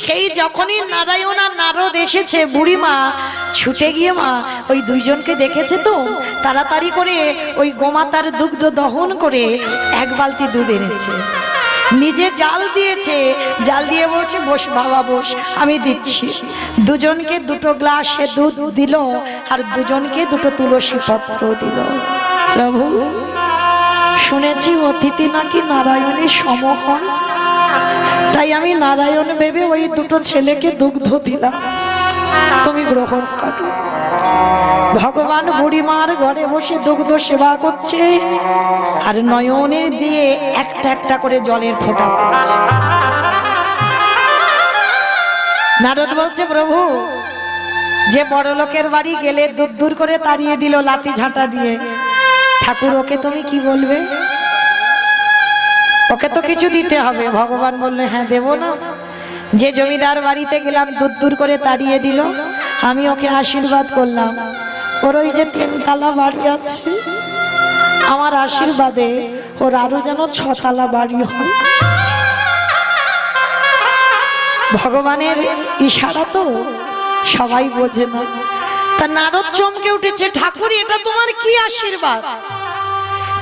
সেই যখনই নারায়ণ আর নারদ এসেছে, বুড়িমা ছুটে গিয়ে মা ওই দুইজনকে দেখেছে তো, তাড়াতাড়ি করে ওই গোমাতার দুগ্ধ দহন করে এক বালতি দুধ এনেছে, নিজে জাল দিয়েছে, জাল দিয়ে বলছে বস বাবা বস, আমি দিচ্ছি। দুজনকে দুটো গ্লাসে দুধ দিল আর দুজনকে দুটো তুলসী পত্র দিল। প্রভু, শুনেছি অতিথি নাকি নারায়ণের সম হয়, তাই আমি নারায়ণ ভেবে ওই দুটো ছেলেকে দুগ্ধ দিলাম, তুমি গ্রহণ করো। ভগবান বুড়িমার ঘরে বসে দুগ্ধ সেবা করছে আর নয়নের দিয়ে একটা একটা করে জলের ফোঁটা পড়ছে। নারদ বলছে প্রভু, যে বড় লোকের বাড়ি গেলে দূর দূর করে তাড়িয়ে দিল লাঠি ঝাঁটা দিয়ে, ঠাকুর ওকে তুমি কি বলবে? ওকে তো কিছু দিতে হবে। ভগবান বললে হ্যাঁ দেব না। যে জমিদার বাড়িতে গেলাম দূর দূর করে তাড়িয়ে দিল, আমি ওকে আশীর্বাদ করলাম, ওর ওই যে 3 তলা বাড়ি আছে, আমার আশীর্বাদে ওর আরো যেন 6 তলা বাড়ি হয়। ভগবানের ইশারা তো সবাই বোঝে না। তা নারদ চমকে উঠেছে, ঠাকুর এটা তোমার কি আশীর্বাদ?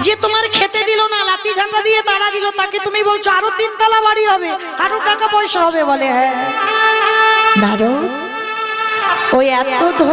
যে তোমার খেতে দিল না, লাঠি ঝান্ডা দিয়ে তাড়া দিল, তাকে তুমি বলছো আরো 3 তলা বাড়ি হবে, আরো টাকা পয়সা হবে? বলে হ্যাঁ। নারদ, ওই এত ধনী